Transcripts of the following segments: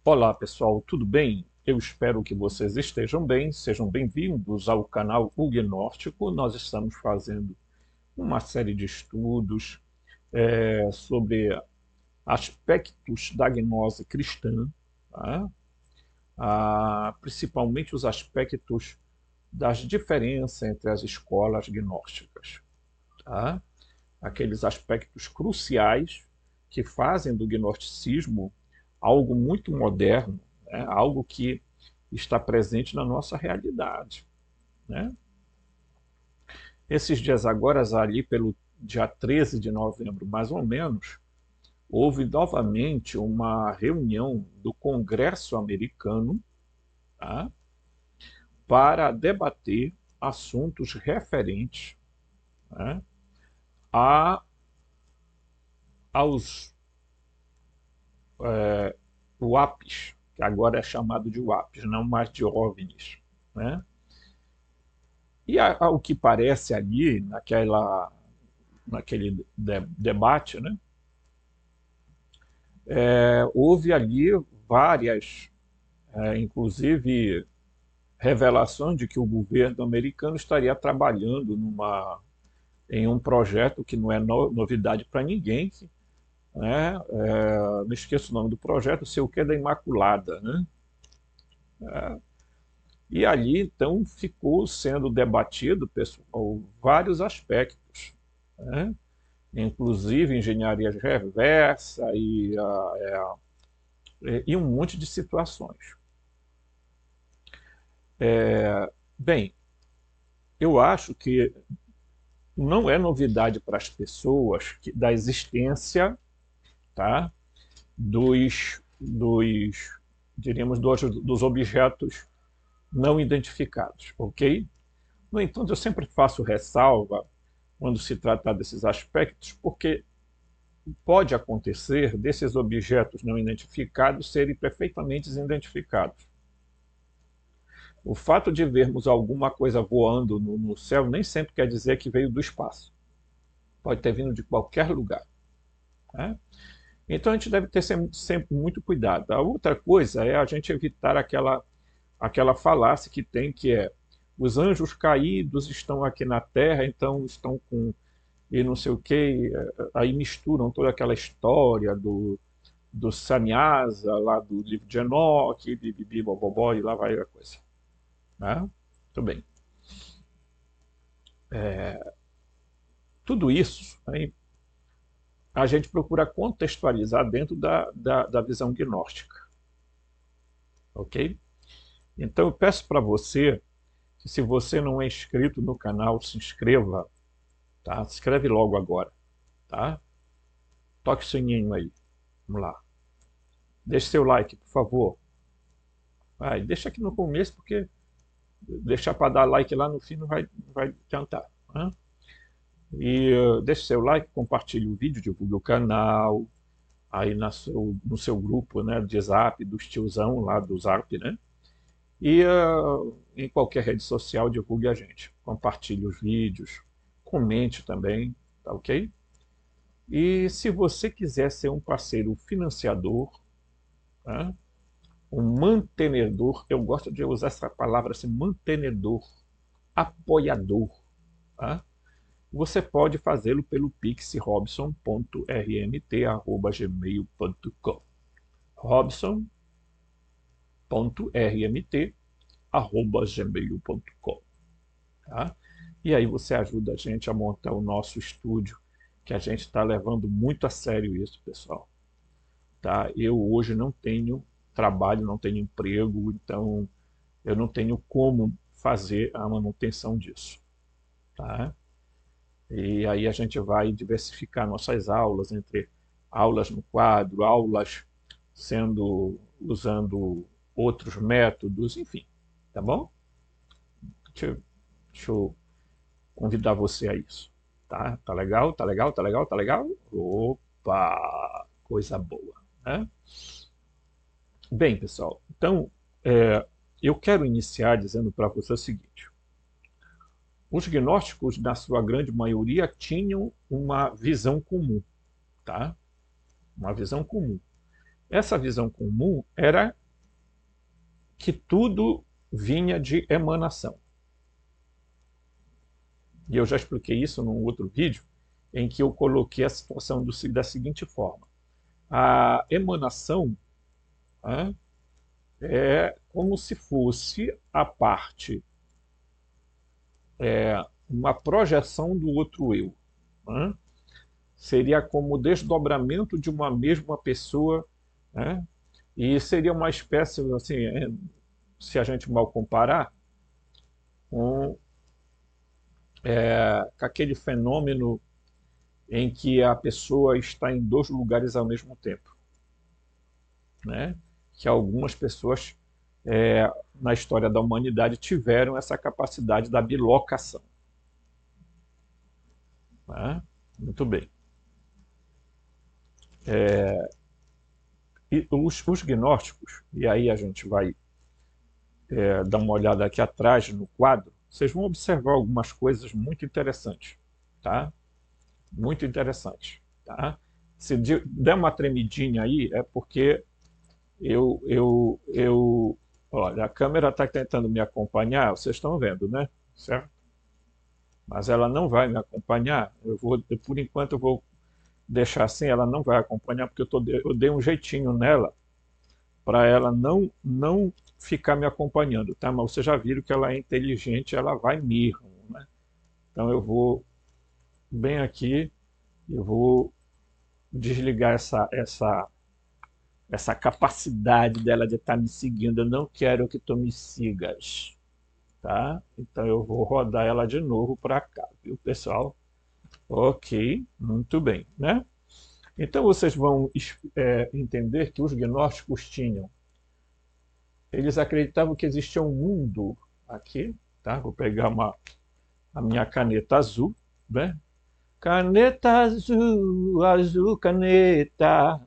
Olá pessoal, tudo bem? Eu espero que vocês estejam bem, sejam bem-vindos ao canal Hugnóstico. Nós estamos fazendo uma série de estudos sobre aspectos da gnose cristã, tá? Principalmente os aspectos das diferenças entre as escolas gnósticas, tá? Aqueles aspectos cruciais que fazem do gnosticismo algo muito moderno, né? Algo que está presente na nossa realidade, né? Esses dias agora, ali pelo dia 13 de novembro, mais ou menos, houve novamente uma reunião do Congresso americano, tá? Para debater assuntos referentes, né, a, aos WAPs, que agora é chamado de WAPs, não mais de OVNIs, né? E ao que parece ali, naquele debate, né, houve ali várias, inclusive, revelações de que o governo americano estaria trabalhando em um projeto que não é novidade para ninguém, né? Não esqueço o nome do projeto, sei o que, da Imaculada, né? E ali, então, ficou sendo debatido, pessoal, vários aspectos, né? Inclusive engenharia reversa e um monte de situações. Bem, eu acho que não é novidade para as pessoas da existência, tá, diríamos, dos objetos não identificados, ok? No entanto, eu sempre faço ressalva quando se trata desses aspectos, porque pode acontecer desses objetos não identificados serem perfeitamente identificados. O fato de vermos alguma coisa voando no céu nem sempre quer dizer que veio do espaço. Pode ter vindo de qualquer lugar, né? Então a gente deve ter sempre muito cuidado. A outra coisa é a gente evitar aquela falácia que tem, que é: os anjos caídos estão aqui na Terra, então estão com e não sei o quê, aí misturam toda aquela história do Sannyasa, lá do livro de Enoque, bibibi, bobobó, e lá vai a coisa, né? Muito bem. Tudo isso, né, a gente procura contextualizar dentro da visão gnóstica, ok? Então eu peço para você que, se você não é inscrito no canal, se inscreva, tá? Se inscreve logo agora, tá? Toque o sininho aí, vamos lá. Deixe seu like, por favor. Deixa aqui no começo, porque deixar para dar like lá no fim não vai adiantar, né? E deixe seu like, compartilhe o vídeo, divulgue o canal, aí no seu grupo, né, de Zap, dos tiozão lá do Zap, né? E em qualquer rede social divulgue a gente. Compartilhe os vídeos, comente também, tá ok? E se você quiser ser um parceiro financiador, né, um mantenedor, eu gosto de usar essa palavra assim, mantenedor, apoiador, tá? Você pode fazê-lo pelo pix robson.rmt@gmail.com. robson.rmt@gmail.com, tá? E aí você ajuda a gente a montar o nosso estúdio, que a gente está levando muito a sério isso, pessoal, tá? Eu hoje não tenho trabalho, não tenho emprego, então eu não tenho como fazer a manutenção disso, tá? E aí a gente vai diversificar nossas aulas entre aulas no quadro, aulas usando outros métodos, enfim, tá bom? Deixa eu convidar você a isso, tá? Tá legal? Tá legal? Tá legal? Tá legal? Opa, coisa boa, né? Bem, pessoal, então eu quero iniciar dizendo para você o seguinte: os gnósticos, na sua grande maioria, tinham uma visão comum, tá? Uma visão comum. Essa visão comum era que tudo vinha de emanação. E eu já expliquei isso num outro vídeo, em que eu coloquei a situação da seguinte forma. A emanação, né, é como se fosse a parte, uma projeção do outro eu. Né? Seria como o desdobramento de uma mesma pessoa, né? E seria uma espécie, assim, se a gente mal comparar, com aquele fenômeno em que a pessoa está em dois lugares ao mesmo tempo, né? Que algumas pessoas na história da humanidade tiveram essa capacidade da bilocação. Né? Muito bem. E os gnósticos, e aí a gente vai dar uma olhada aqui atrás no quadro, vocês vão observar algumas coisas muito interessantes, tá? Muito interessantes, tá? Se der uma tremidinha aí, é porque olha, a câmera está tentando me acompanhar, vocês estão vendo, né? Certo? Mas ela não vai me acompanhar. Por enquanto eu vou deixar assim, ela não vai acompanhar, porque eu dei um jeitinho nela para ela não ficar me acompanhando, tá? Mas vocês já viram que ela é inteligente, ela vai mesmo, né? Então eu vou bem aqui, eu vou desligar essa capacidade dela de estar me seguindo. Eu não quero que tu me sigas, tá? Então eu vou rodar ela de novo para cá, viu, pessoal? Ok, muito bem, né? Então vocês vão entender que os gnósticos eles acreditavam que existia um mundo aqui, tá? Vou pegar a minha caneta azul, né? Caneta azul, azul caneta.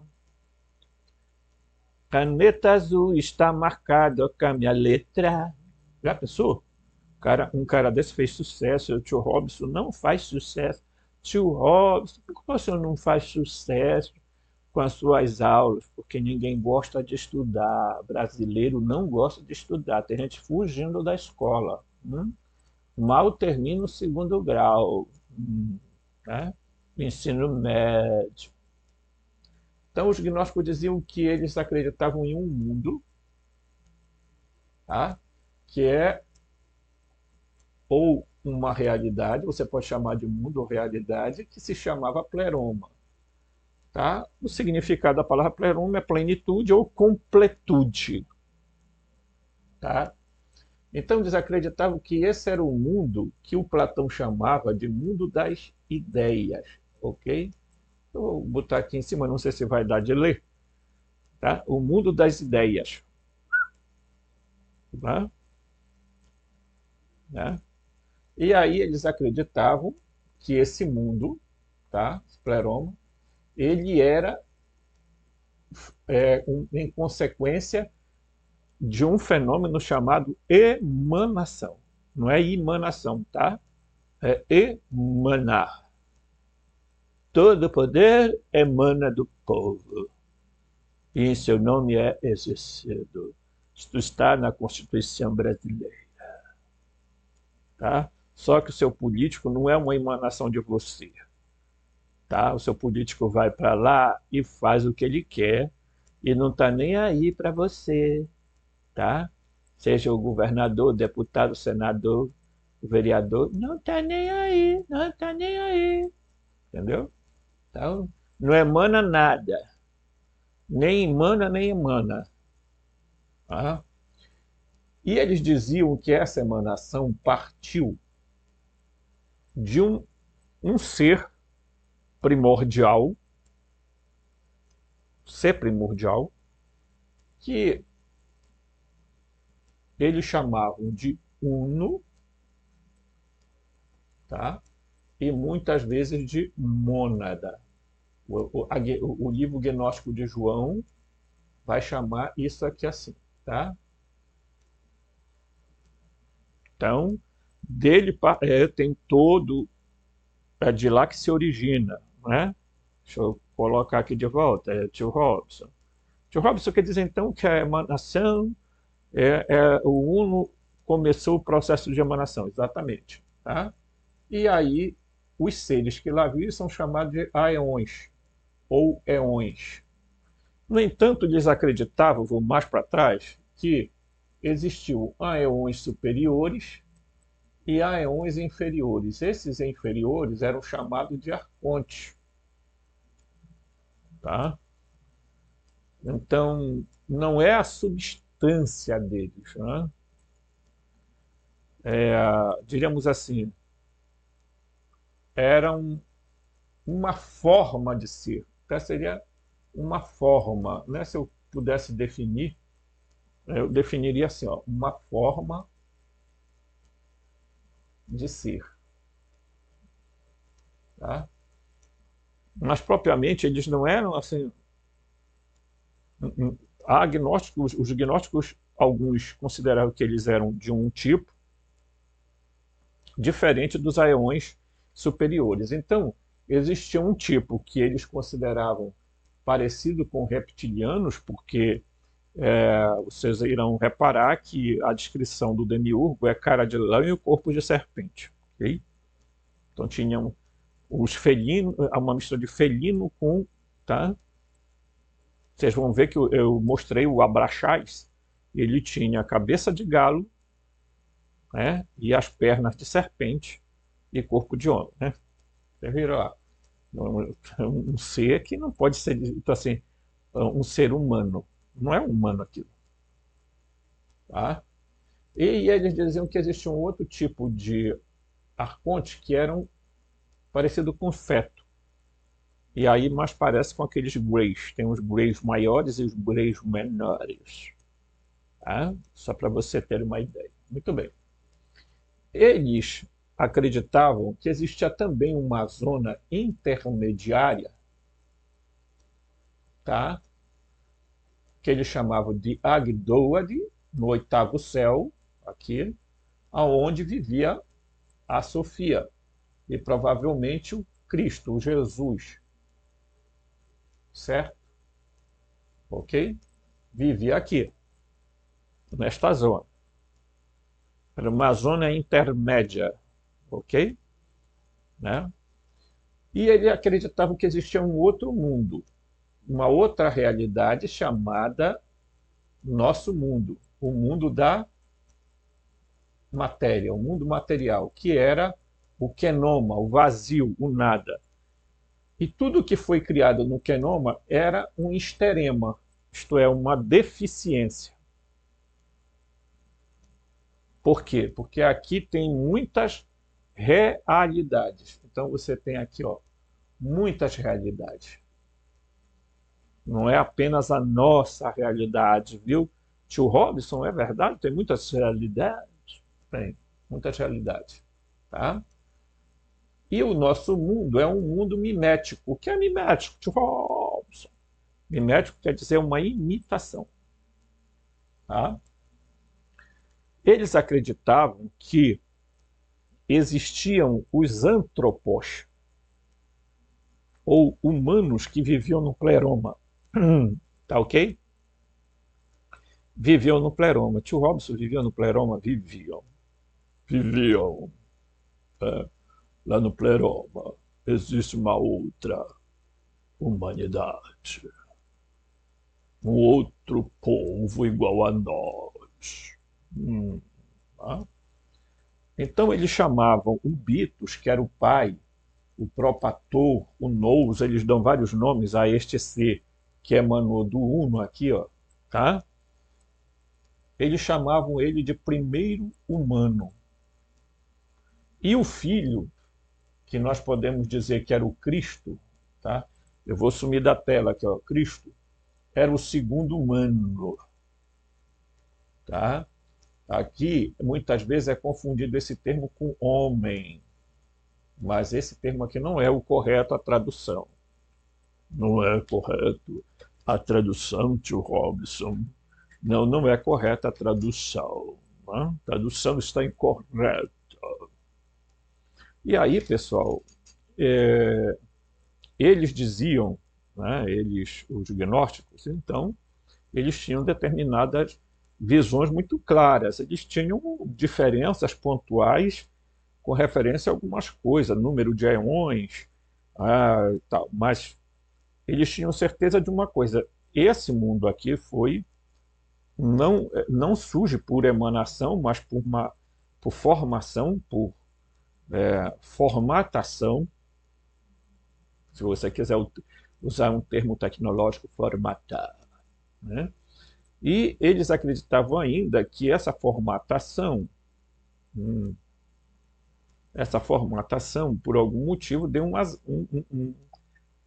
Caneta azul está marcada com a minha letra. Já pensou? Um cara desse fez sucesso, o tio Robson não faz sucesso. Tio Robson, por que você não faz sucesso com as suas aulas? Porque ninguém gosta de estudar. Brasileiro não gosta de estudar. Tem gente fugindo da escola. Mal termina o segundo grau. Né? Ensino médio. Então, os gnósticos diziam que eles acreditavam em um mundo, tá? Que é ou uma realidade, você pode chamar de mundo ou realidade, que se chamava pleroma. Tá? O significado da palavra pleroma é plenitude ou completude. Tá? Então, eles acreditavam que esse era o mundo que o Platão chamava de mundo das ideias. Ok? Eu vou botar aqui em cima, não sei se vai dar de ler. Tá? O mundo das ideias. Tá? Né? E aí eles acreditavam que esse mundo, tá? Pleroma, ele era em consequência de um fenômeno chamado emanação. Não é emanação, tá? É emanar. Todo poder emana do povo. E em seu nome é exercido. Isto está na Constituição brasileira. Tá? Só que o seu político não é uma emanação de você. Tá? O seu político vai para lá e faz o que ele quer e não está nem aí para você. Tá? Seja o governador, o deputado, o senador, o vereador, não está nem aí, não está nem aí. Entendeu? Então, não emana nada. Nem emana, nem emana. Tá? E eles diziam que essa emanação partiu de um ser primordial, que eles chamavam de Uno, tá? E muitas vezes de mônada. O livro gnóstico de João vai chamar isso aqui assim, tá? Então, dele tem todo, é de lá que se origina, né? Deixa eu colocar aqui de volta, tio Robson. Tio Robson quer dizer então que a emanação, o Uno começou o processo de emanação, exatamente. Tá? E aí, os seres que lá vivem são chamados de aeões, ou éons. No entanto, eles acreditavam, vou mais para trás, que existiam aeões superiores e aeões inferiores. Esses inferiores eram chamados de arcontes. Tá? Então, não é a substância deles. Né? Diríamos assim, eram uma forma de ser. Então, seria uma forma. Né? Se eu pudesse definir, eu definiria assim, ó, uma forma de ser. Tá? Mas, propriamente, eles não eram assim. Há agnósticos, os gnósticos, alguns consideravam que eles eram de um tipo diferente dos aeões superiores. Então, existia um tipo que eles consideravam parecido com reptilianos, porque vocês irão reparar que a descrição do demiurgo é cara de leão e o corpo de serpente. Okay? Então tinham os felinos, uma mistura de felino com... Tá? Vocês vão ver que eu mostrei o Abraxás, ele tinha a cabeça de galo, né, e as pernas de serpente e corpo de homem. Né? Vocês viram lá? Um ser que não pode ser dito assim, um ser humano. Não é humano aquilo. Tá? E eles diziam que existia um outro tipo de arcontes que eram parecido com feto. E aí mais parece com aqueles greys. Tem os greys maiores e os greys menores. Tá? Só para você ter uma ideia. Muito bem. Eles acreditavam que existia também uma zona intermediária, tá? Que eles chamavam de Agdoad, no oitavo céu, aqui, aonde vivia a Sofia e provavelmente o Cristo, o Jesus, certo? Ok? Vivia aqui, nesta zona. Era uma zona intermédia, ok? Né? E ele acreditava que existia um outro mundo, uma outra realidade chamada nosso mundo, o mundo da matéria, o mundo material, que era o Kenoma, o vazio, o nada. E tudo que foi criado no Kenoma era um esterema, isto é, uma deficiência. Por quê? Porque aqui tem muitas realidades. Então você tem aqui, ó, muitas realidades. Não é apenas a nossa realidade, viu? Tio Robson, é verdade? Tem muitas realidades? Tem, muitas realidades. Tá? E o nosso mundo é um mundo mimético. O que é mimético, tio Robson? Mimético quer dizer uma imitação. Tá? Eles acreditavam que existiam os antropos, ou humanos que viviam no pleroma. Tá ok? Viviam no pleroma. Tio Robson vivia no pleroma? Viviam. Viviam. Lá no pleroma existe uma outra humanidade. Um outro povo igual a nós. Tá? Então eles chamavam o Bitos, que era o pai, o Propator, o Nous, eles dão vários nomes a este ser que emanou do Uno aqui, ó, tá? Eles chamavam ele de primeiro humano. E o filho, que nós podemos dizer que era o Cristo, tá? Eu vou sumir da tela aqui, ó, Cristo, era o segundo humano, tá? Aqui, muitas vezes é confundido esse termo com homem, mas esse termo aqui não é o correto a tradução. Não é correto a tradução, tio Robson. Não, não é correta a tradução. Né? A tradução está incorreta. E aí, pessoal, eles diziam, né, os gnósticos, então, eles tinham determinadas visões muito claras. Eles tinham diferenças pontuais com referência a algumas coisas, número de eões, tal. Mas eles tinham certeza de uma coisa: esse mundo aqui não surge por emanação, mas por formação, por formatação, se você quiser usar um termo tecnológico, formatar, né? E eles acreditavam ainda que essa formatação, por algum motivo,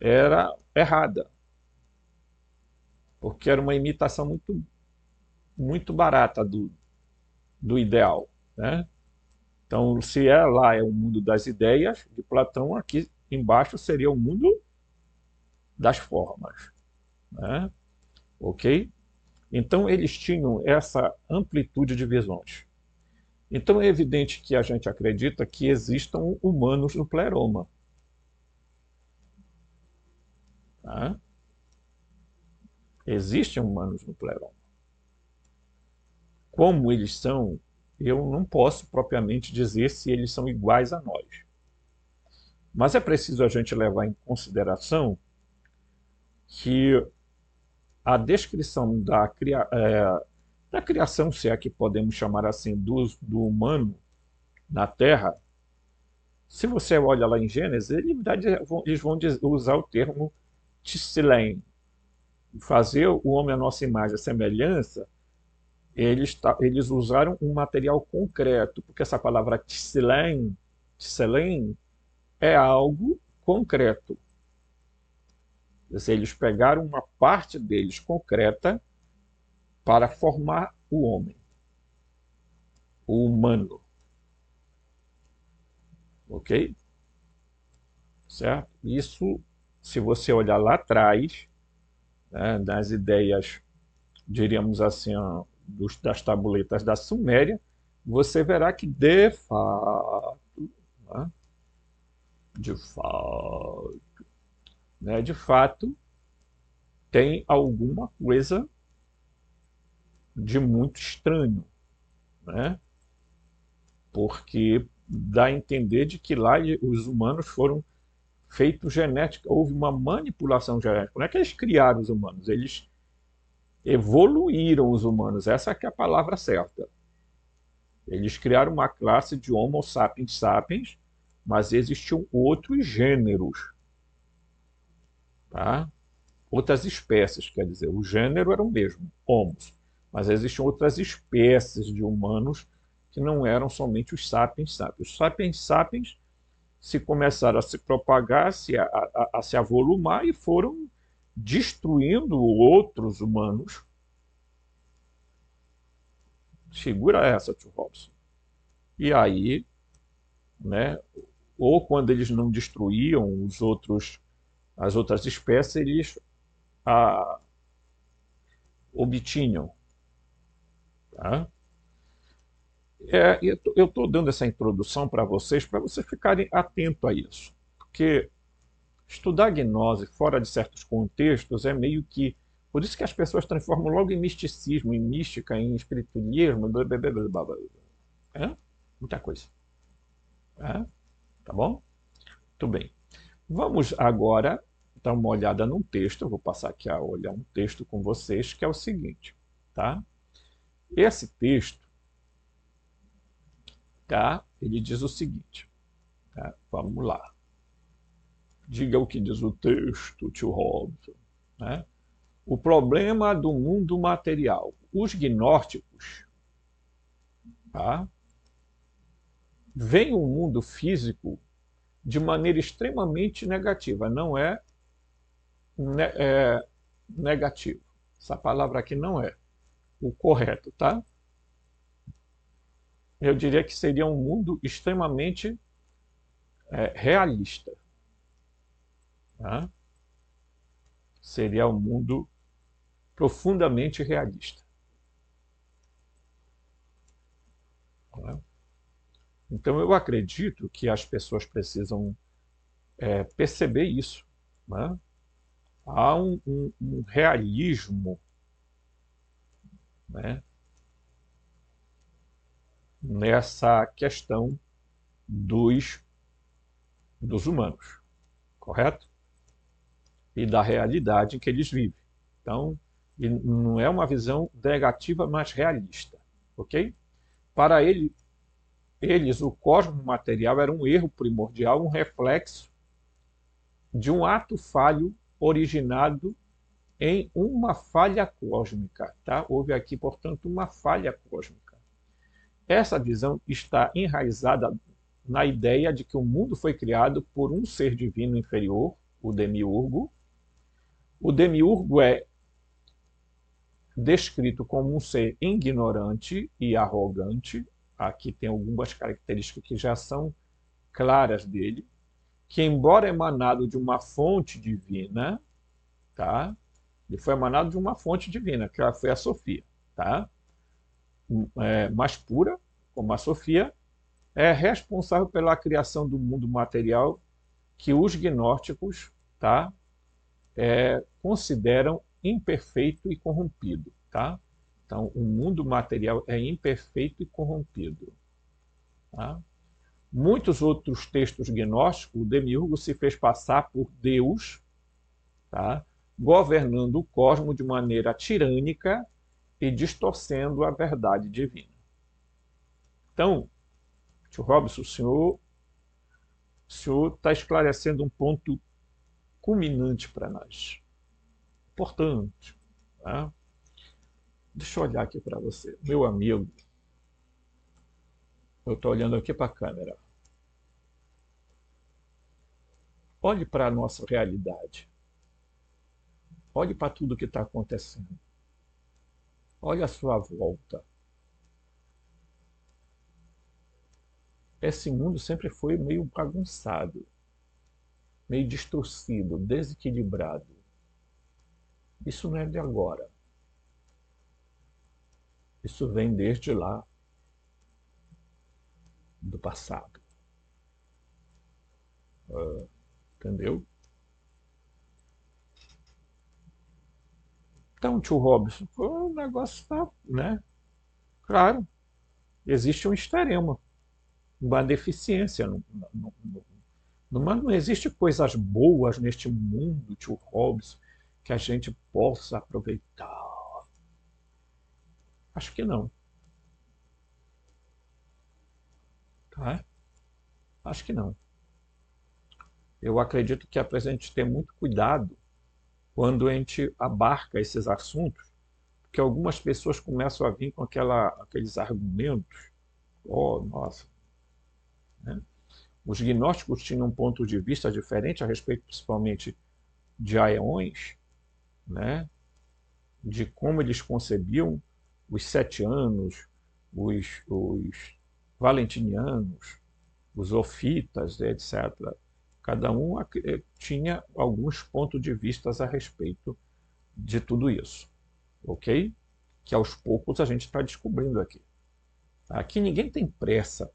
era errada, porque era uma imitação muito, muito barata do ideal, né? Então, se lá é o mundo das ideias de Platão, aqui embaixo seria o mundo das formas, né? Ok? Então, eles tinham essa amplitude de visões. Então, é evidente que a gente acredita que existam humanos no pleroma. Tá? Existem humanos no pleroma. Como eles são, eu não posso propriamente dizer se eles são iguais a nós. Mas é preciso a gente levar em consideração que a descrição da criação, se é que podemos chamar assim, do humano na Terra, se você olha lá em Gênesis, eles vão usar o termo Tsilem, fazer o homem à nossa imagem e semelhança. Eles usaram um material concreto, porque essa palavra Tsilem é algo concreto. Quer dizer, eles pegaram uma parte deles concreta para formar o homem, o humano. Ok? Certo? Isso, se você olhar lá atrás, né, das ideias, diríamos assim, das tabuletas da Suméria, você verá que de fato, né, de fato, tem alguma coisa de muito estranho, né? Porque dá a entender de que lá os humanos foram feitos genética, houve uma manipulação genética. Não é que eles criaram os humanos, eles evoluíram os humanos. Essa é a palavra certa. Eles criaram uma classe de Homo sapiens sapiens, mas existiam outros gêneros, tá? Outras espécies, quer dizer, o gênero era o mesmo, Homos, mas existiam outras espécies de humanos que não eram somente os sapiens sapiens. Os sapiens sapiens se começaram a se propagar, a se avolumar e foram destruindo outros humanos. Segura essa, tio Robson. E aí, né, ou quando eles não destruíam as outras espécies, eles obtinham. Tá? Eu estou dando essa introdução para vocês ficarem atentos a isso. Porque estudar gnose fora de certos contextos é meio que... Por isso que as pessoas transformam logo em misticismo, em mística, em espiritualismo, blá, blá, blá, blá, blá. É? Muita coisa. É? Tá bom? Muito bem. Vamos agora dar uma olhada num texto. Eu vou passar aqui a olhar um texto com vocês, que é o seguinte. Tá? Esse texto, tá? Ele diz o seguinte. Tá? Vamos lá. Diga o que diz o texto, tio Robson. Né? O problema do mundo material. Os gnósticos, tá, veem o mundo físico de maneira extremamente negativa. Não é negativo. Essa palavra aqui não é o correto, tá? Eu diria que seria um mundo extremamente realista. Tá? Seria um mundo profundamente realista. Tá? Então eu acredito que as pessoas precisam perceber isso. Né? Há um realismo né, nessa questão dos, dos humanos, correto? E da realidade em que eles vivem. Então, não é uma visão negativa, mas realista, ok? Para eles, o cosmos material era um erro primordial, um reflexo de um ato falho originado em uma falha cósmica. Tá? Houve aqui, portanto, uma falha cósmica. Essa visão está enraizada na ideia de que o mundo foi criado por um ser divino inferior, o demiurgo. O demiurgo é descrito como um ser ignorante e arrogante. Aqui tem algumas características que já são claras dele, que embora emanado de uma fonte divina, tá? Ele foi emanado de uma fonte divina, que foi a Sofia, tá? Mais pura, como a Sofia, é responsável pela criação do mundo material que os gnósticos, tá? Consideram imperfeito e corrompido, tá? Então, o mundo material é imperfeito e corrompido, tá? Muitos outros textos gnósticos, o demiurgo se fez passar por Deus, tá? Governando o cosmos de maneira tirânica e distorcendo a verdade divina. Então, tio Robson, o senhor está esclarecendo um ponto culminante para nós. Importante. Tá? Deixa eu olhar aqui para você. Meu amigo, eu estou olhando aqui para a câmera. Olhe para a nossa realidade. Olhe para tudo que está acontecendo. Olhe a sua volta. Esse mundo sempre foi meio bagunçado, meio distorcido, desequilibrado. Isso não é de agora. Isso vem desde lá, do passado. Entendeu? Então, tio Robson, o negócio está, né? Claro, existe um estarema, uma deficiência. Não existe coisas boas neste mundo, tio Robson, que a gente possa aproveitar. Acho que não. Tá? Acho que não. Eu acredito que é para a gente ter muito cuidado quando a gente abarca esses assuntos, porque algumas pessoas começam a vir com aqueles argumentos. Oh, nossa. Né? Os gnósticos tinham um ponto de vista diferente a respeito, principalmente, de aeões, né? De como eles concebiam os 7 anos, os valentinianos, os ofitas, etc. Cada um tinha alguns pontos de vista a respeito de tudo isso, ok? Que aos poucos a gente está descobrindo aqui. Aqui ninguém tem pressa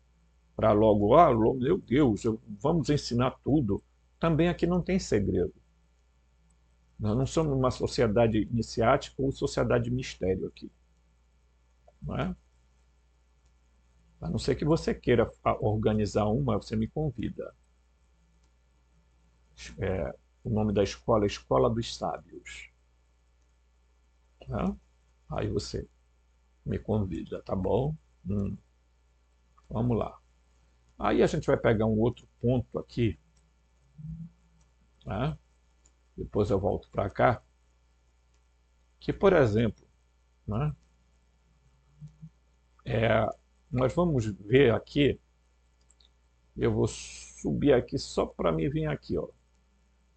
para logo, meu Deus, vamos ensinar tudo. Também aqui não tem segredo. Nós não somos uma sociedade iniciática ou sociedade de mistério aqui. Não é? A não ser que você queira organizar uma, você me convida. O nome da escola é Escola dos Sábios. Tá? Aí você me convida, tá bom? Vamos lá. Aí a gente vai pegar um outro ponto aqui. Tá? Depois eu volto para cá. Que, por exemplo, né, nós vamos ver aqui. Eu vou subir aqui só para me vir aqui. Ó.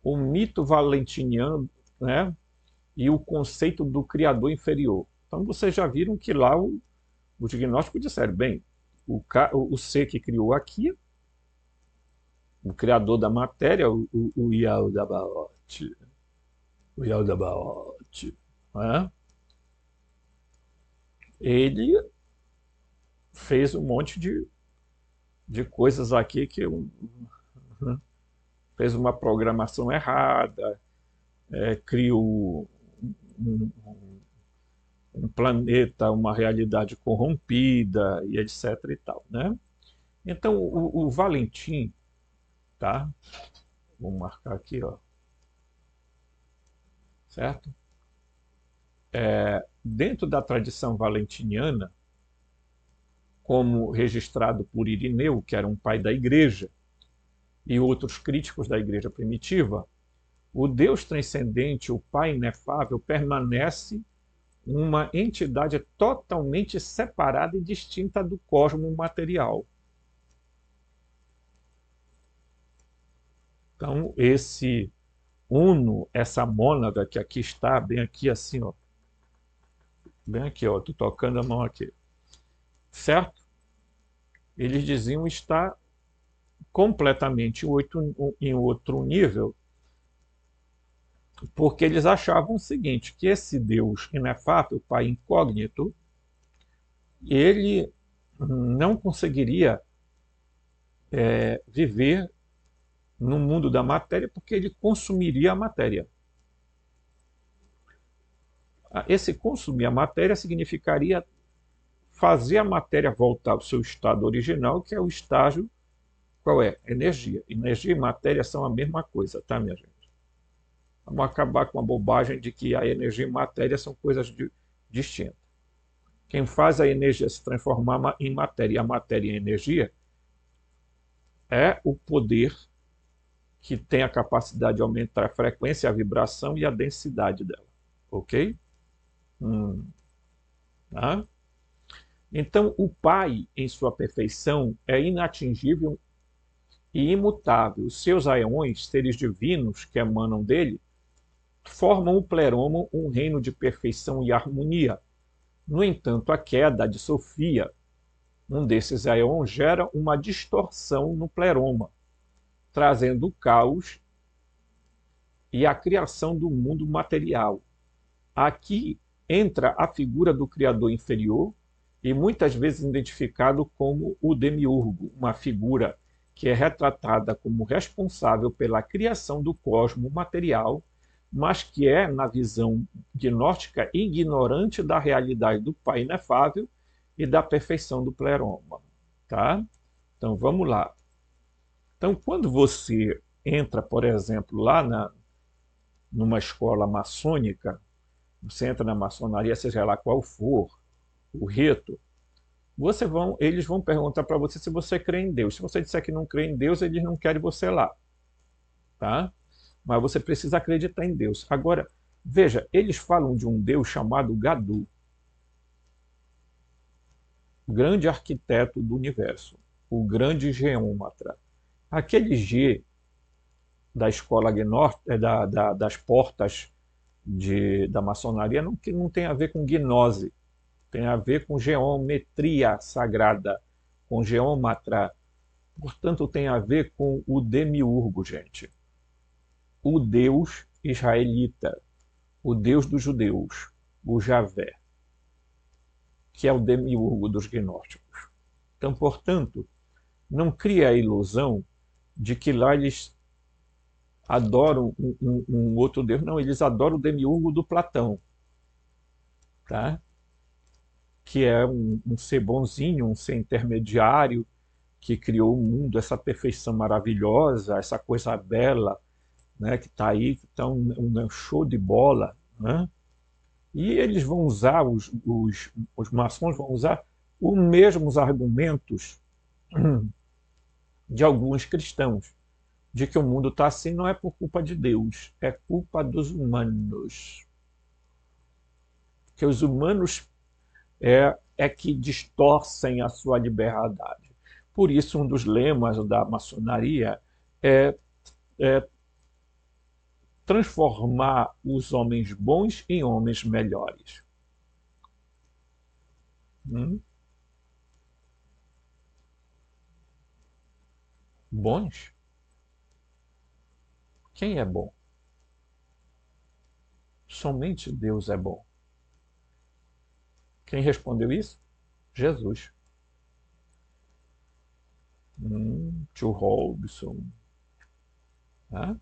O mito valentiniano, né, e o conceito do criador inferior. Então vocês já viram que lá os gnósticos disseram, bem, o ser que criou aqui, o criador da matéria, o Yaldabaoth, né, ele fez um monte de coisas aqui que fez uma programação errada, criou um planeta, uma realidade corrompida e etc e tal, né? Então, o Valentim, tá? Vou marcar aqui, ó, certo? Dentro da tradição valentiniana, como registrado por Irineu, que era um pai da igreja, e outros críticos da igreja primitiva, o Deus transcendente, o Pai inefável, permanece uma entidade totalmente separada e distinta do cosmo material. Então, esse uno, essa mônada que aqui está, bem aqui assim, ó, bem aqui, ó, tô tocando a mão aqui, certo? Eles diziam estar completamente em outro nível, porque eles achavam o seguinte, que esse Deus inefável, Pai incógnito, ele não conseguiria viver no mundo da matéria porque ele consumiria a matéria. Esse consumir a matéria significaria fazer a matéria voltar ao seu estado original, que é o estágio, qual é? Energia. Energia e matéria são a mesma coisa, tá, minha gente? Vamos acabar com a bobagem de que a energia e matéria são coisas distintas. Quem faz a energia se transformar em matéria e a matéria em energia é o poder que tem a capacidade de aumentar a frequência, a vibração e a densidade dela. Ok? Tá? Então, o Pai, em sua perfeição, é inatingível e imutável. Os seus aeões, seres divinos que emanam dele, formam o pleroma, um reino de perfeição e harmonia. No entanto, a queda de Sofia, um desses aeões, gera uma distorção no pleroma, trazendo o caos e a criação do mundo material. Aqui entra a figura do Criador inferior, e muitas vezes identificado como o demiurgo, uma figura que é retratada como responsável pela criação do cosmo material, mas que é, na visão gnóstica, ignorante da realidade do Pai inefável e da perfeição do pleroma. Tá? Então, vamos lá. Então, quando você entra, por exemplo, lá numa escola maçônica, você entra na maçonaria, seja lá qual for, o rito, eles vão perguntar para você se você crê em Deus. Se você disser que não crê em Deus, eles não querem você lá. Tá? Mas você precisa acreditar em Deus. Agora, veja, eles falam de um Deus chamado Gadu, o grande arquiteto do universo, o grande geômetra. Aquele G da escola gnóstica, das portas da maçonaria, não tem a ver com gnose, tem a ver com geometria sagrada, com geômetra. Portanto, tem a ver com o demiurgo, gente. O Deus israelita, o Deus dos judeus, o Javé, que é o demiurgo dos gnósticos. Então, portanto, não cria a ilusão de que lá eles adoram um outro Deus. Não, eles adoram o demiurgo do Platão, tá? Que é um ser bonzinho, um ser intermediário, que criou o mundo, essa perfeição maravilhosa, essa coisa bela, né, que está aí, que está um show de bola, né? E eles vão usar, os maçons vão usar os mesmos argumentos de alguns cristãos, de que o mundo está assim não é por culpa de Deus, é culpa dos humanos. Que os humanos é que distorcem a sua liberdade. Por isso, um dos lemas da maçonaria é transformar os homens bons em homens melhores. Bons? Quem é bom? Somente Deus é bom. Quem respondeu isso? Jesus. Tio Robson. Tá?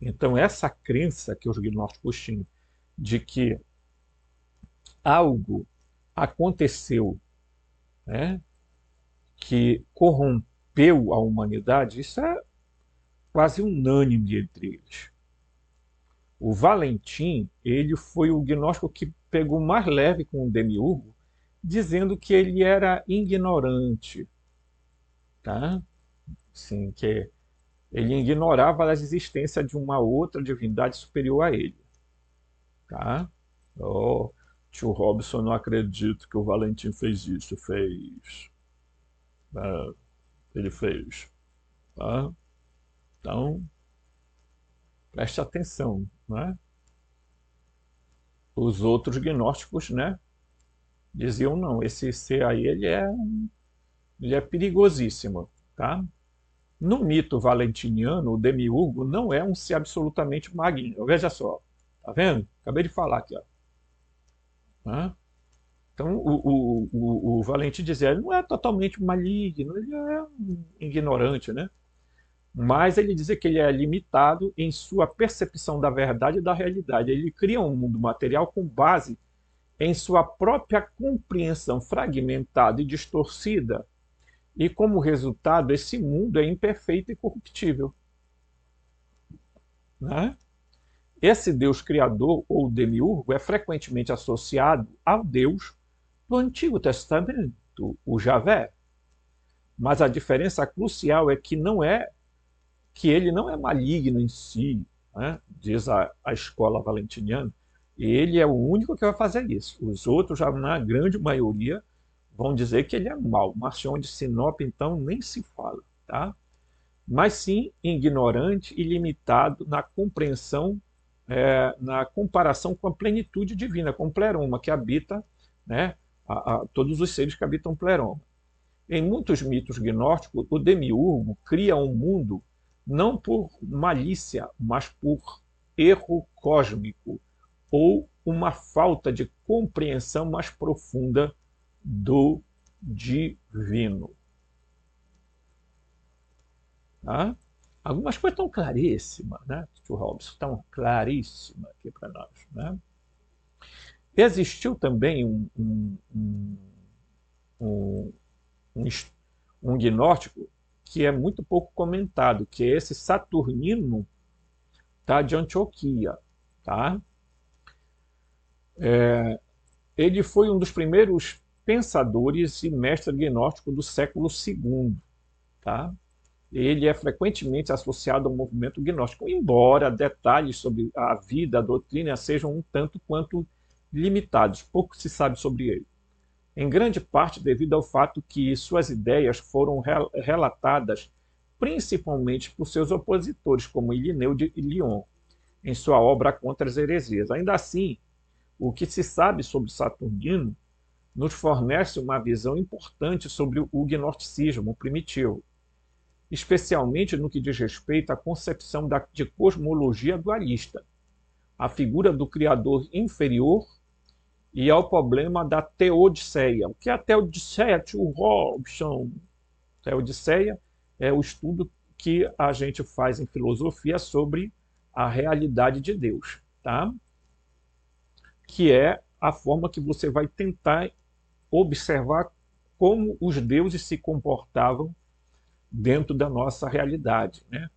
Então, essa crença que os gnósticos tinham de que algo aconteceu, né, que corrompeu a humanidade, isso é quase unânime entre eles. O Valentim, ele foi o gnóstico que pegou mais leve com o Demiurgo, dizendo que ele era ignorante, tá? Sim, que ele ignorava a existência de uma outra divindade superior a ele, tá? Oh, tio Robson, não acredito que o Valentim fez isso. Fez. Ah, ele fez. Tá? Então, preste atenção, né? Os outros gnósticos, né, diziam não, esse ser aí ele é perigosíssimo, tá? No mito valentiniano, o Demiurgo não é um ser absolutamente maligno. Veja só, tá vendo? Acabei de falar aqui, ó. Tá? Então, o Valentim dizia, ele não é totalmente maligno, ele é um ignorante, né? Mas ele dizia que ele é limitado em sua percepção da verdade e da realidade. Ele cria um mundo material com base em sua própria compreensão fragmentada e distorcida, e como resultado, esse mundo é imperfeito e corruptível, né? Esse Deus criador, ou demiurgo, é frequentemente associado ao Deus do Antigo Testamento, o Javé. Mas a diferença crucial é que ele não é maligno em si, né? Diz a escola valentiniana, ele é o único que vai fazer isso. Os outros, já na grande maioria, vão dizer que ele é mau. Marcion de Sinop, então, nem se fala, tá? Mas sim ignorante e limitado na compreensão, na comparação com a plenitude divina, com Pleroma, que habita, né, todos os seres que habitam Pleroma. Em muitos mitos gnósticos, o demiurgo cria um mundo não por malícia, mas por erro cósmico, ou uma falta de compreensão mais profunda do divino. Tá? Algumas coisas estão claríssimas, né? O Robson estão claríssimas aqui para nós, né? Existiu também um gnóstico que é muito pouco comentado, que é esse Saturnino, tá, de Antioquia. Tá? Ele foi um dos primeiros pensadores e mestre gnóstico do século II. Tá? Ele é frequentemente associado ao movimento gnóstico, embora detalhes sobre a vida, a doutrina, sejam um tanto quanto limitados. Pouco se sabe sobre ele. Em grande parte devido ao fato que suas ideias foram relatadas principalmente por seus opositores, como Irineu de Lyon, em sua obra Contra as Heresias. Ainda assim, o que se sabe sobre Saturnino nos fornece uma visão importante sobre o gnosticismo primitivo, especialmente no que diz respeito à concepção de cosmologia dualista, a figura do Criador inferior e ao problema da teodiceia. O que é a teodiceia, tio Robson? Teodiceia é o estudo que a gente faz em filosofia sobre a realidade de Deus, tá? Que é a forma que você vai tentar observar como os deuses se comportavam dentro da nossa realidade, né?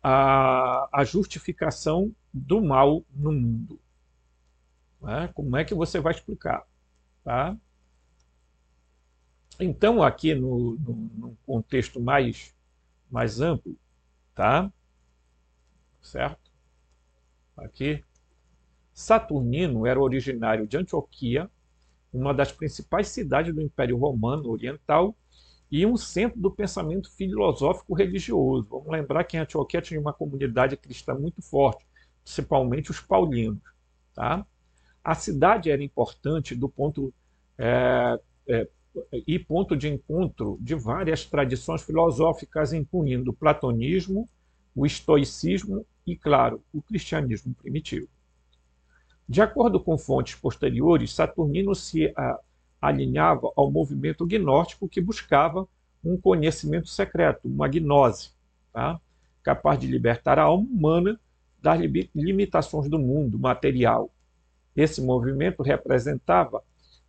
A justificação do mal no mundo. Né? Como é que você vai explicar? Tá? Então, aqui no contexto mais amplo, tá? Certo? Aqui, Saturnino era originário de Antioquia, uma das principais cidades do Império Romano Oriental e um centro do pensamento filosófico religioso. Vamos lembrar que em Antioquia tinha uma comunidade cristã muito forte, principalmente os paulinos. Tá? A cidade era importante do ponto ponto de encontro de várias tradições filosóficas, incluindo o platonismo, o estoicismo e, claro, o cristianismo primitivo. De acordo com fontes posteriores, Saturnino se alinhava ao movimento gnóstico que buscava um conhecimento secreto, uma gnose, tá? Capaz de libertar a alma humana das limitações do mundo material Esse movimento representava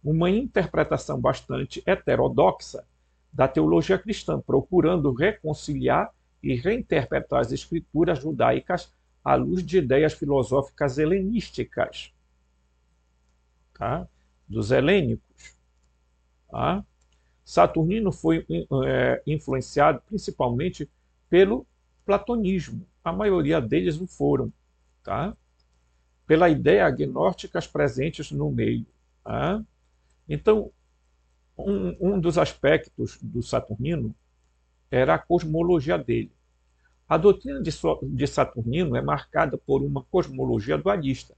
uma interpretação bastante heterodoxa da teologia cristã, procurando reconciliar e reinterpretar as escrituras judaicas à luz de ideias filosóficas helenísticas, tá? Dos helênicos. Tá? Saturnino foi influenciado principalmente pelo platonismo. A maioria deles o foram. Tá? Pela ideia agnósticas presentes no meio. Tá? Então, um dos aspectos do Saturnino era a cosmologia dele. A doutrina de Saturnino é marcada por uma cosmologia dualista,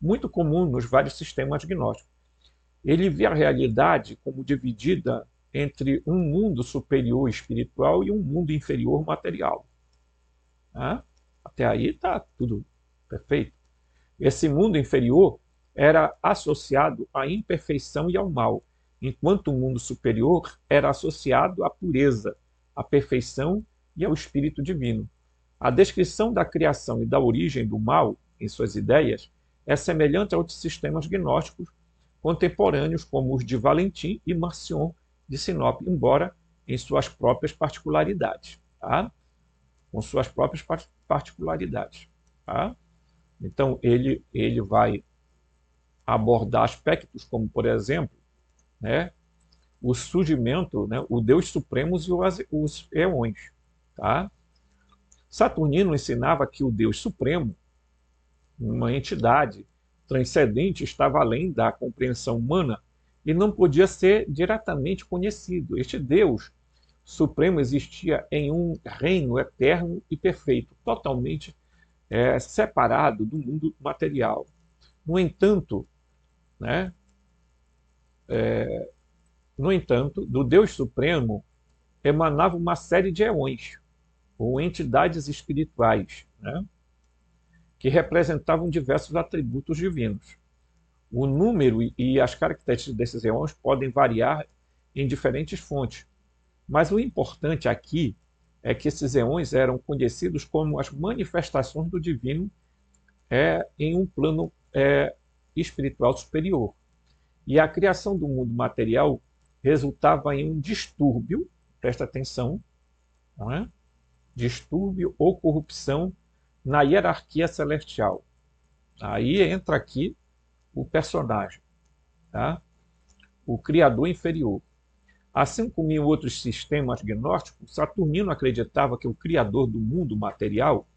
muito comum nos vários sistemas gnósticos. Ele vê a realidade como dividida entre um mundo superior espiritual e um mundo inferior material. Tá? Até aí está tudo perfeito. Esse mundo inferior era associado à imperfeição e ao mal, enquanto o mundo superior era associado à pureza, à perfeição e ao Espírito Divino. A descrição da criação e da origem do mal, em suas ideias, é semelhante aos sistemas gnósticos contemporâneos, como os de Valentim e Marcion de Sinop, embora em suas próprias particularidades. Tá? Com suas próprias particularidades. Tá? Então, ele vai abordar aspectos como, por exemplo, né, o surgimento, né, o Deus Supremo e os eões. Tá? Saturnino ensinava que o Deus Supremo, uma entidade transcendente, estava além da compreensão humana e não podia ser diretamente conhecido. Este Deus Supremo existia em um reino eterno e perfeito, totalmente separado do mundo material. No entanto, né, do Deus Supremo emanava uma série de eões, ou entidades espirituais, né, que representavam diversos atributos divinos. O número e as características desses eões podem variar em diferentes fontes, mas o importante aqui é que esses eões eram conhecidos como as manifestações do divino em um plano espiritual superior. E a criação do mundo material resultava em um distúrbio, presta atenção, não é? Distúrbio ou corrupção na hierarquia celestial. Aí entra aqui o personagem, tá? O criador inferior. Assim como em outros sistemas gnósticos, Saturnino acreditava que o criador do mundo material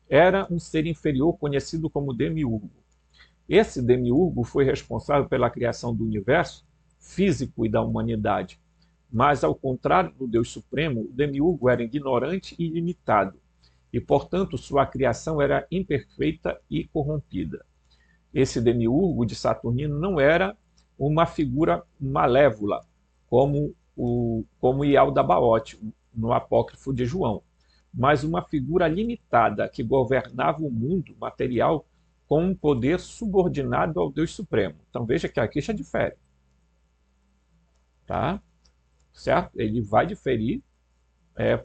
era um ser inferior conhecido como Demiurgo. Esse Demiurgo foi responsável pela criação do universo físico e da humanidade. Mas, ao contrário do Deus Supremo, o Demiurgo era ignorante e limitado, e, portanto, sua criação era imperfeita e corrompida. Esse Demiurgo de Saturnino não era uma figura malévola, como Ialdabaoth, no Apócrifo de João, mas uma figura limitada que governava o mundo material com um poder subordinado ao Deus Supremo. Então veja que aqui já difere. Tá? Certo? Ele vai diferir,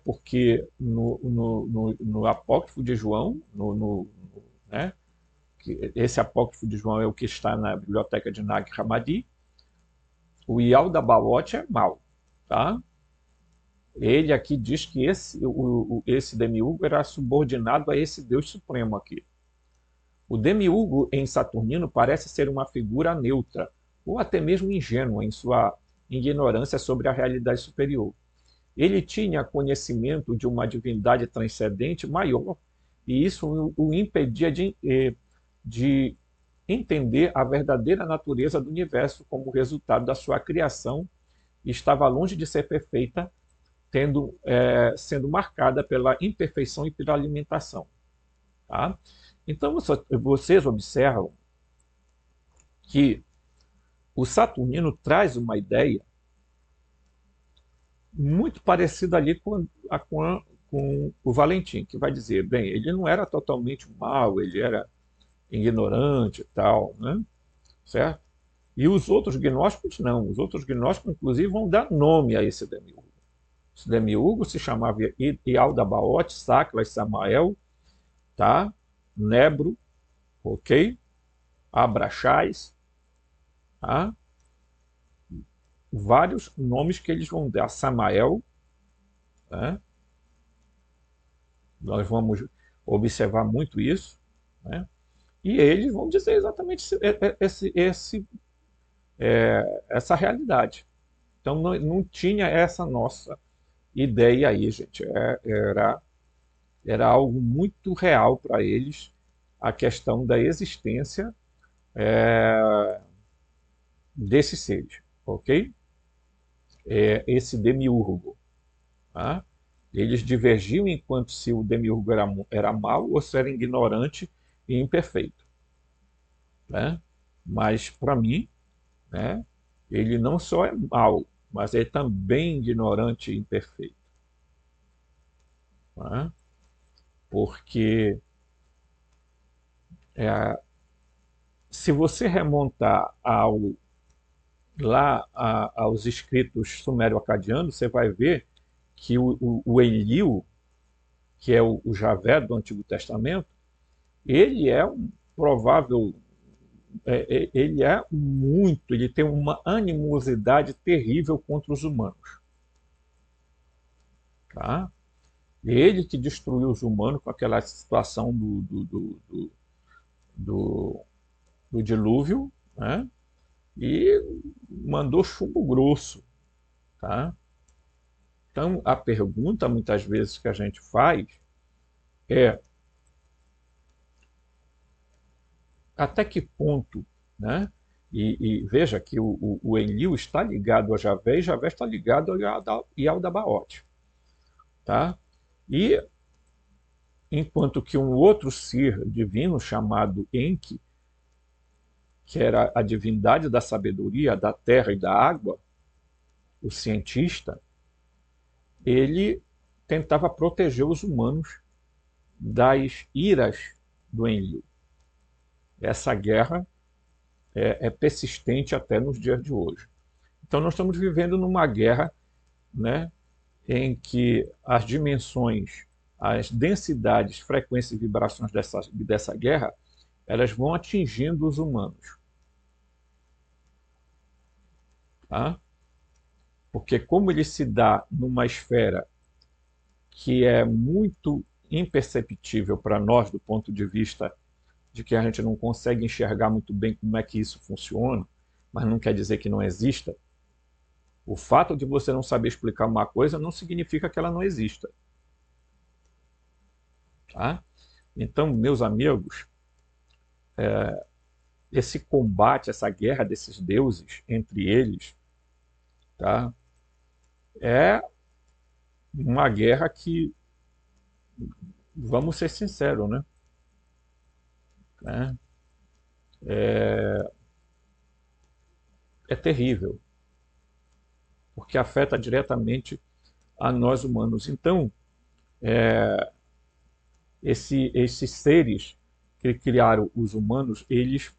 porque no Apócrifo de João, né, esse Apócrifo de João é o que está na biblioteca de Nag Hammadi, o Ialdabaoth é mau. Tá? Ele aqui diz que esse Demiurgo era subordinado a esse Deus Supremo aqui. O Demiurgo em Saturnino parece ser uma figura neutra, ou até mesmo ingênua em sua ignorância sobre a realidade superior. Ele tinha conhecimento de uma divindade transcendente maior, e isso o impedia de entender a verdadeira natureza do universo como resultado da sua criação, e estava longe de ser perfeita, sendo marcada pela imperfeição e pela alimentação. Tá? Então, vocês observam que o Saturnino traz uma ideia muito parecida ali com o Valentim, que vai dizer, bem, ele não era totalmente mal, ele era ignorante e tal, né? Certo? E os outros gnósticos não. Os outros gnósticos, inclusive, vão dar nome a esse Demiurgo. Esse Demiurgo se chamava Ialdabaoth, Saclas, Samael, tá? Nebro, ok? Abraxás, tá? Vários nomes que eles vão dar. Samael, né? Nós vamos observar muito isso, né? E eles vão dizer exatamente essa realidade. Então não tinha essa nossa ideia aí, gente. Era algo muito real para eles a questão da existência desses seres, ok? Esse demiurgo. Tá? Eles divergiam enquanto se o demiurgo era mau ou se era ignorante e imperfeito. Né? Mas, para mim, né, ele não só é mau, mas ele também é ignorante e imperfeito. Né? Porque se você remontar aos escritos sumério-acadianos, você vai ver que o Enlil, que é o Javé do Antigo Testamento, ele é um provável, ele tem uma animosidade terrível contra os humanos. Tá? Ele que destruiu os humanos com aquela situação do, do dilúvio, né? E mandou chumbo grosso. Tá? Então, a pergunta, muitas vezes, que a gente faz é até que ponto, né? E veja que o Enlil está ligado a Javé e Javé está ligado a Yaldabaoth. Tá? E enquanto que um outro ser divino chamado Enki, que era a divindade da sabedoria, da terra e da água, o cientista, ele tentava proteger os humanos das iras do Enlil. Essa guerra é persistente até nos dias de hoje. Então nós estamos vivendo numa guerra, né, em que as dimensões, as densidades, frequências e vibrações dessa guerra, elas vão atingindo os humanos. Tá? Porque como ele se dá numa esfera que é muito imperceptível para nós do ponto de vista de que a gente não consegue enxergar muito bem como é que isso funciona, mas não quer dizer que não exista. O fato de você não saber explicar uma coisa não significa que ela não exista. Tá? Então, meus amigos, esse combate, essa guerra desses deuses entre eles, tá? É uma guerra que, vamos ser sinceros, né? É terrível, porque afeta diretamente a nós humanos. Então, esses seres que criaram os humanos, eles,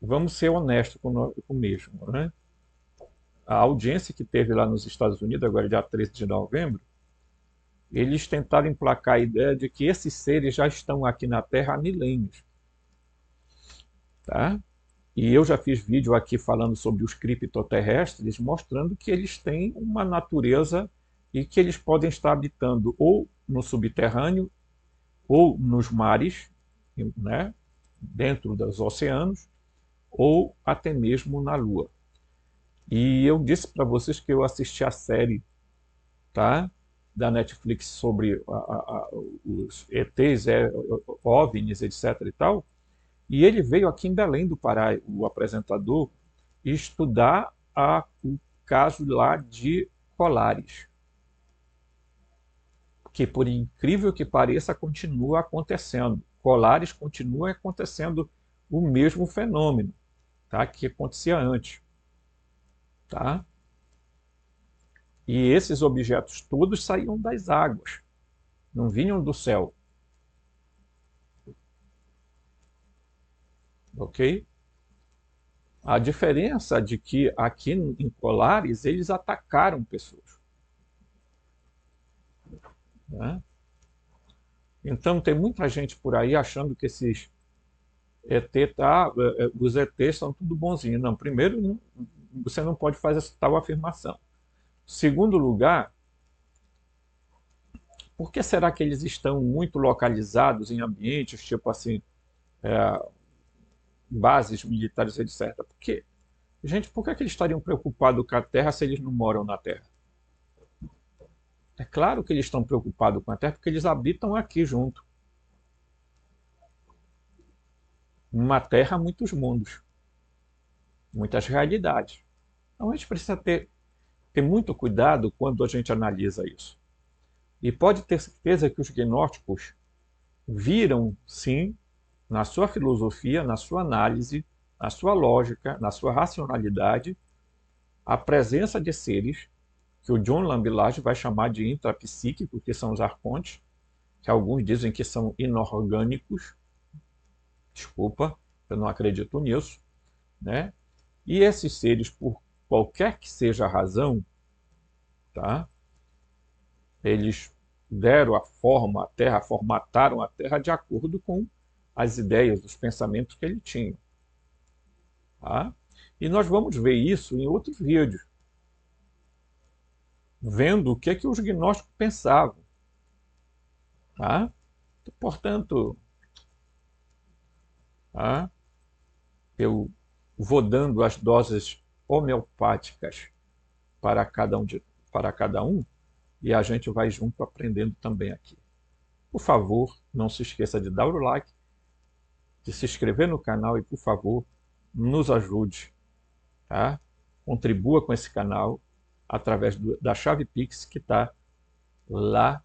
vamos ser honestos com o mesmo, né? A audiência que teve lá nos Estados Unidos, agora dia 13 de novembro, eles tentaram emplacar a ideia de que esses seres já estão aqui na Terra há milênios. Tá? E eu já fiz vídeo aqui falando sobre os criptoterrestres, mostrando que eles têm uma natureza e que eles podem estar habitando ou no subterrâneo ou nos mares, né, dentro dos oceanos, ou até mesmo na Lua. E eu disse para vocês que eu assisti a série, tá, da Netflix sobre os ETs, OVNIs, etc. e tal, e ele veio aqui em Belém do Pará, o apresentador, estudar o caso lá de Colares, que por incrível que pareça continua acontecendo. Colares continua acontecendo o mesmo fenômeno, tá, que acontecia antes. Tá? E esses objetos todos saíam das águas, não vinham do céu. Ok? A diferença de que aqui em Colares eles atacaram pessoas. Né? Então tem muita gente por aí achando que esses ET tá, os ETs são tudo bonzinho. Não, primeiro, você não pode fazer essa tal afirmação. Segundo lugar, por que será que eles estão muito localizados em ambientes tipo assim, bases militares, etc? Porque, gente, por que eles estariam preocupados com a Terra se eles não moram na Terra? É claro que eles estão preocupados com a Terra porque eles habitam aqui junto. Numa Terra, muitos mundos, muitas realidades. Então a gente precisa ter muito cuidado quando a gente analisa isso. E pode ter certeza que os gnósticos viram, sim, na sua filosofia, na sua análise, na sua lógica, na sua racionalidade, a presença de seres que o John Lambilage vai chamar de intrapsíquicos, que são os arcontes, que alguns dizem que são inorgânicos. Desculpa, eu não acredito nisso, né? E esses seres, por qualquer que seja a razão, tá? Eles deram a forma à Terra, formataram a Terra de acordo com as ideias, os pensamentos que ele tinha. Tá? E nós vamos ver isso em outros vídeos, vendo o que os gnósticos pensavam. Tá? Portanto, tá? Eu vou dando as doses homeopáticas para cada um, e a gente vai junto aprendendo também aqui. Por favor, não se esqueça de dar o like, de se inscrever no canal e, por favor, nos ajude, tá? Contribua com esse canal através da chave Pix que está lá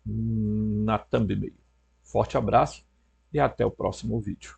na thumbnail. Forte abraço e até o próximo vídeo.